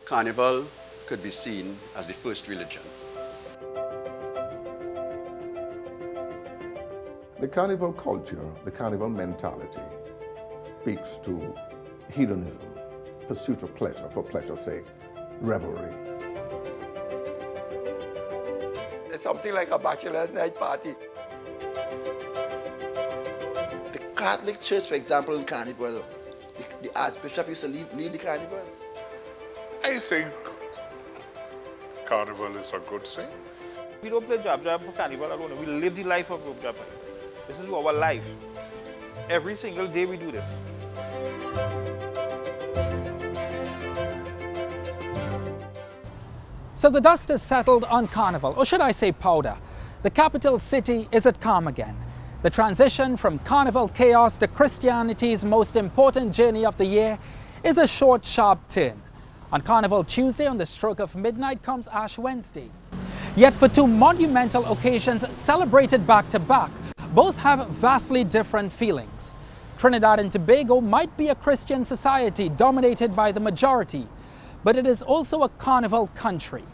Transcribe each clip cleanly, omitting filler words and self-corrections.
Carnival could be seen as the first religion. The carnival culture, the carnival mentality, speaks to hedonism, pursuit of pleasure for pleasure's sake, revelry. It's something like a bachelor's night party. The Catholic Church, for example, in Carnival, the Archbishop used to lead the Carnival. I think Carnival is a good thing. We don't play jab for Carnival alone. We live the life of jab. This is our life. Every single day we do this. So the dust is settled on Carnival, or should I say powder. The capital city is at calm again. The transition from Carnival chaos to Christianity's most important journey of the year is a short, sharp turn. On Carnival Tuesday, on the stroke of midnight, comes Ash Wednesday. Yet for two monumental occasions celebrated back to back, both have vastly different feelings. Trinidad and Tobago might be a Christian society dominated by the majority, but it is also a carnival country.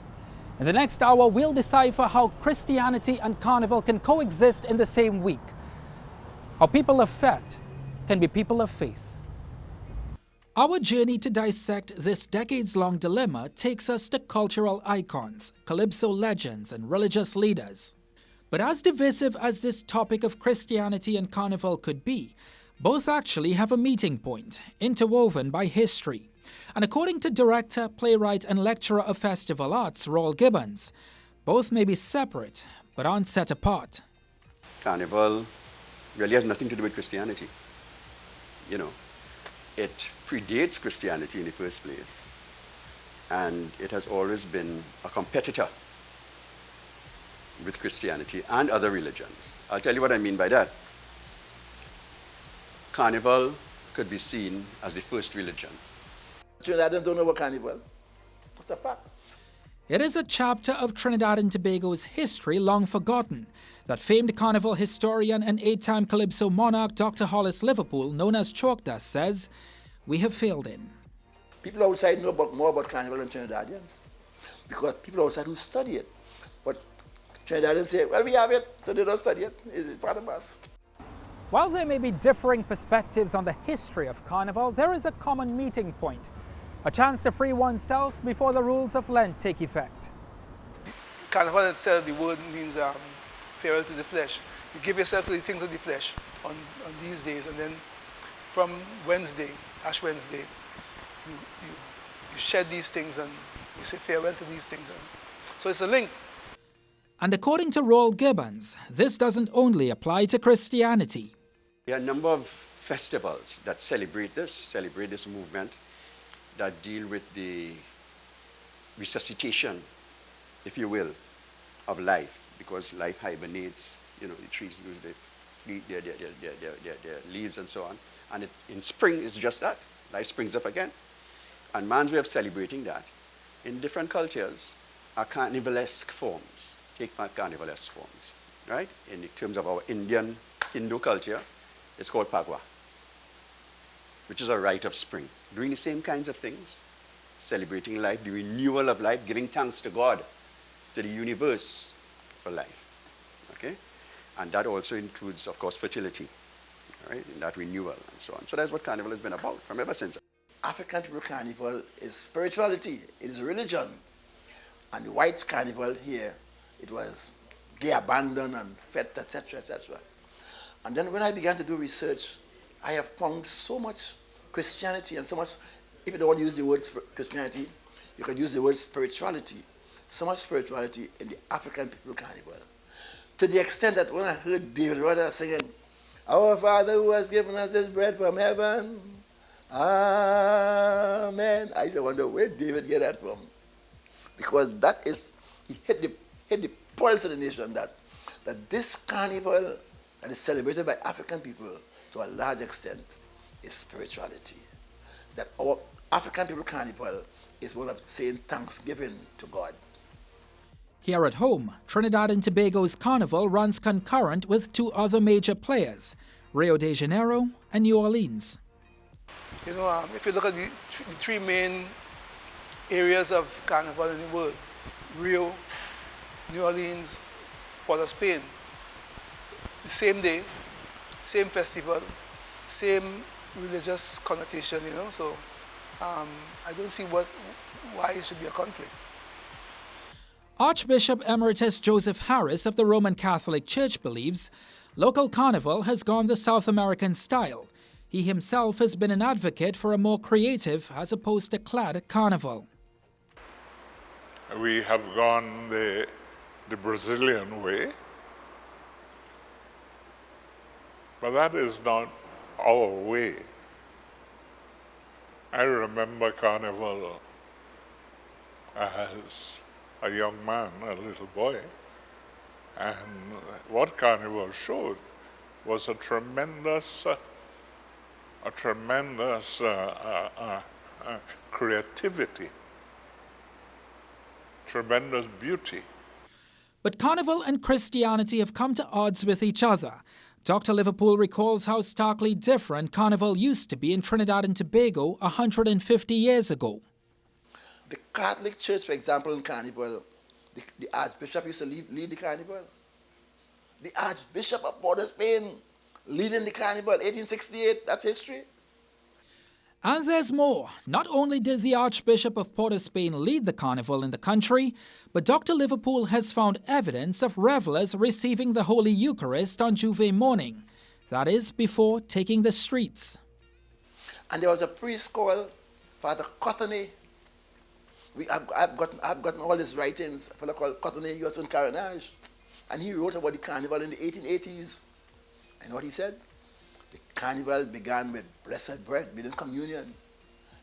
In the next hour, we'll decipher how Christianity and carnival can coexist in the same week. How people of Fete can be people of faith. Our journey to dissect this decades-long dilemma takes us to cultural icons, calypso legends, and religious leaders. But as divisive as this topic of Christianity and carnival could be, both actually have a meeting point, interwoven by history. And according to director, playwright, and lecturer of festival arts, Roel Gibbons, both may be separate, but aren't set apart. Carnival really has nothing to do with Christianity. You know, it predates Christianity in the first place, and it has always been a competitor with Christianity and other religions. I'll tell you what I mean by that. Carnival could be seen as the first religion. Trinidad don't know about Carnival. That's a fact. It is a chapter of Trinidad and Tobago's history long forgotten that famed carnival historian and 8-time calypso monarch Dr. Hollis Liverpool, known as Chalk Dust, says we have failed in. People outside know more about Carnival than Trinidadians, because people outside who study it. But Trinidadians say, well, we have it, so they don't study it. It's part of us. While there may be differing perspectives on the history of carnival, there is a common meeting point. A chance to free oneself before the rules of Lent take effect. Carnival itself, the word means farewell to the flesh. You give yourself to the things of the flesh on these days, and then from Wednesday, Ash Wednesday, you shed these things and you say farewell to these things. So it's a link. And according to Roel Gibbons, this doesn't only apply to Christianity. There are a number of festivals that celebrate this movement, that deal with the resuscitation, if you will, of life, because life hibernates. You know, the trees lose their leaves and so on. And in spring, it's just that. Life springs up again. And man's way of celebrating that in different cultures are carnivalesque forms. Take carnivalesque forms, right? In terms of our Hindu culture, it's called Pagwa, which is a rite of spring. Doing the same kinds of things, celebrating life, the renewal of life, giving thanks to God, to the universe for life, okay? And that also includes, of course, fertility, right? In that renewal and so on. So that's what carnival has been about from ever since. African people carnival is spirituality, it is religion. And the whites carnival here, it was gay abandon and fete, etc., etc. And then when I began to do research, I have found so much Christianity and so much, if you don't want to use the word Christianity, you can use the word spirituality. So much spirituality in the African people carnival. To the extent that when I heard David Rudder singing, "Our Father who has given us this bread from heaven, Amen," I used to wonder where David get that from. Because that is, he hit the pulse of the nation that this carnival that is celebrated by African people to a large extent is spirituality. That our African people carnival is one of saying thanksgiving to God. Here at home, Trinidad and Tobago's carnival runs concurrent with two other major players, Rio de Janeiro and New Orleans. You know, if you look at the three main areas of carnival in the world. Rio, New Orleans, Port of Spain. The same day, same festival, same religious connotation, you know, so I don't see why it should be a conflict. Archbishop Emeritus Joseph Harris of the Roman Catholic Church believes local carnival has gone the South American style. He himself has been an advocate for a more creative as opposed to clad carnival. We have gone the Brazilian way, but that is not our way. I remember carnival as a young man, a little boy, and what carnival showed was a tremendous creativity, tremendous beauty. But carnival and Christianity have come to odds with each other. Dr. Liverpool recalls how starkly different carnival used to be in Trinidad and Tobago 150 years ago. The Catholic Church, for example, in carnival, the Archbishop used to lead the carnival. The Archbishop of Port of Spain leading the carnival, 1868, that's history. And there's more. Not only did the Archbishop of Port of Spain lead the carnival in the country, but Dr. Liverpool has found evidence of revelers receiving the Holy Eucharist on Juve morning. That is, before taking the streets. And there was a priest called Father Cottony. I've gotten all his writings. A fellow called Cottony, he was in Carnage. And he wrote about the carnival in the 1880s. And what he said? The carnival began with blessed bread, meaning communion,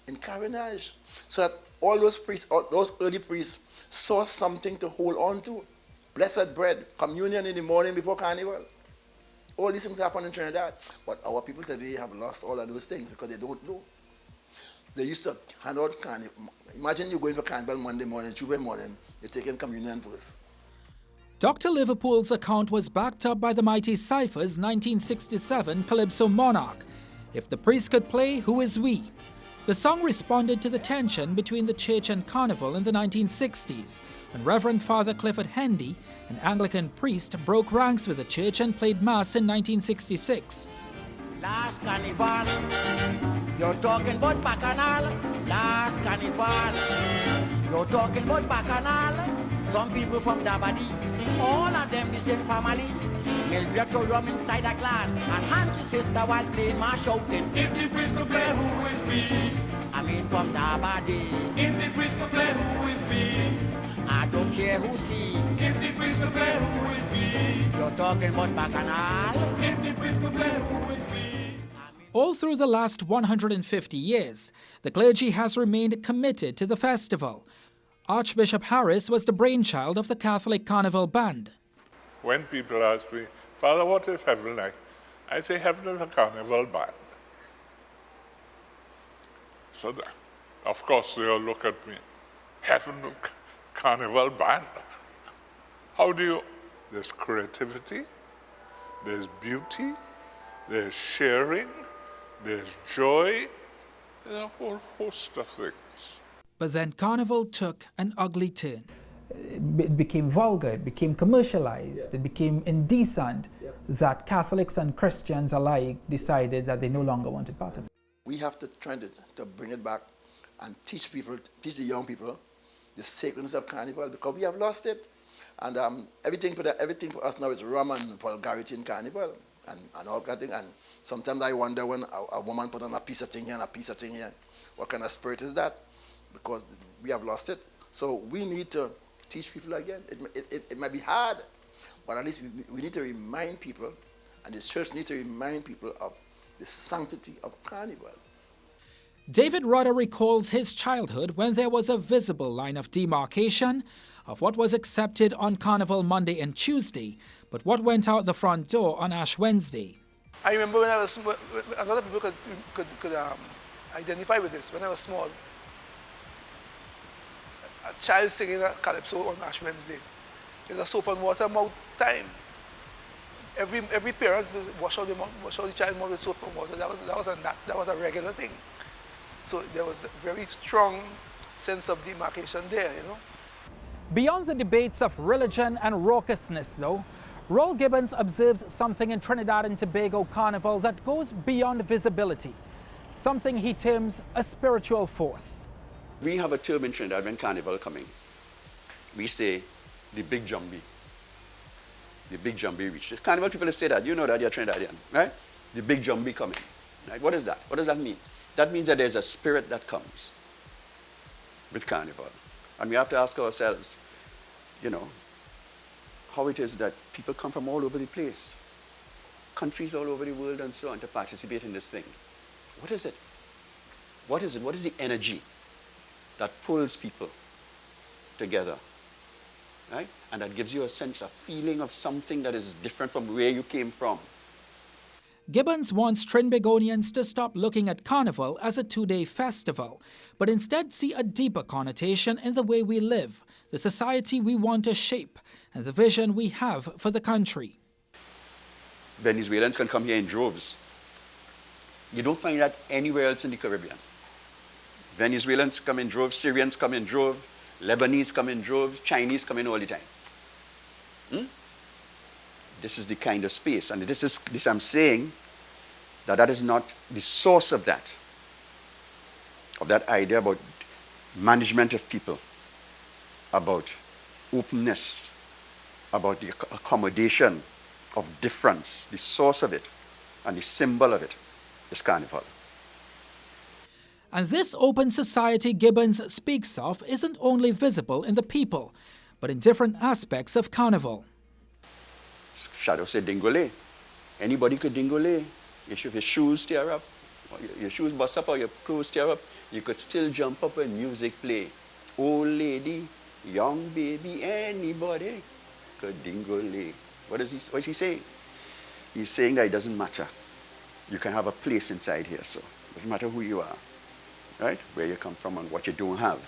in Carnage. So that all those priests, all those early priests, saw something to hold on to. Blessed bread, communion in the morning before carnival. All these things happen in Trinidad. But our people today have lost all of those things because they don't know. They used to hand out carnival. Imagine you going for carnival Monday morning, Tuesday morning, you're taking communion first. Dr. Liverpool's account was backed up by the Mighty Cypher's 1967 Calypso Monarch. If the priest could play, who is we? The song responded to the tension between the church and carnival in the 1960s, when Reverend Father Clifford Hendy, an Anglican priest, broke ranks with the church and played Mass in 1966. Last carnival, you're talking about bacchanal. Last carnival, you're talking about bacchanal. Some people from Dabadi, all of them the same family. Mildred throw rum inside a glass and hand to sister while playing Mass shouting, if the priest could play, who is me? I mean from Dabadi. If the priest could play, who is me? I don't care who see. If the priest could play, who is me? You're talking about bacchanal. If the priest could play, who is me? All through the last 150 years, the clergy has remained committed to the festival. Archbishop Harris was the brainchild of the Catholic Carnival Band. When people ask me, Father, what is heaven like? I say, heaven is a carnival band. So, of course, they all look at me, heaven, carnival band. How do you? There's creativity, there's beauty, there's sharing, there's joy, there's a whole host of things. But then carnival took an ugly turn. It became vulgar, it became commercialized, it became indecent, that Catholics and Christians alike decided that they no longer wanted part of it. We have to try to bring it back and teach people, teach the young people the sacredness of carnival, because we have lost it. And everything for us now is rum and vulgarity in carnival and all that thing. And sometimes I wonder when a woman put on a piece of thing here and a piece of thing here, what kind of spirit is that? Because we have lost it. So we need to teach people again. It might be hard, but at least we need to remind people, and the church needs to remind people of the sanctity of carnival. David Rudder recalls his childhood when there was a visible line of demarcation of what was accepted on Carnival Monday and Tuesday, but what went out the front door on Ash Wednesday. I remember when I was small, a lot of people could identify with this. When I was small, a child singing a calypso on Ash Wednesday. There's a soap and water mouth time. Every parent wash out the child's mouth with soap and water. That was a regular thing. So there was a very strong sense of demarcation there, you know. Beyond the debates of religion and raucousness, though, Roll Gibbons observes something in Trinidad and Tobago Carnival that goes beyond visibility, something he terms a spiritual force. We have a term in Trinidad when Carnival coming. We say the big jumbie. The big jumbie reach. Carnival people say that. You know that, you're Trinidadian, right? The big jumbie coming. Right? What is that? What does that mean? That means that there's a spirit that comes with Carnival. And we have to ask ourselves, you know, how it is that people come from all over the place, countries all over the world and so on, to participate in this thing. What is it? What is it? What is the energy that pulls people together, right? And that gives you a sense, a feeling of something that is different from where you came from. Gibbons wants Trinbagonians to stop looking at Carnival as a two-day festival, but instead see a deeper connotation in the way we live, the society we want to shape, and the vision we have for the country. Venezuelans can come here in droves. You don't find that anywhere else in the Caribbean. Venezuelans come in droves, Syrians come in droves, Lebanese come in droves, Chinese come in all the time. This is the kind of space, and this I'm saying that is not the source of that idea about management of people, about openness, about the accommodation of difference. The source of it and the symbol of it is Carnival. And this open society Gibbons speaks of isn't only visible in the people, but in different aspects of Carnival. Shadow said dingole. Anybody could dingole. If your shoes tear up, or your shoes bust up, or your clothes tear up, you could still jump up when music play. Old lady, young baby, anybody could dingole. What is he saying? He's saying that it doesn't matter. You can have a place inside here, so it doesn't matter who you are, right? Where you come from and what you don't have.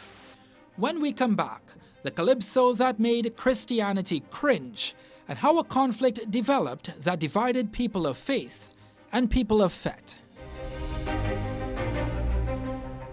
When we come back, the calypso that made Christianity cringe, and how a conflict developed that divided people of faith and people of Fete.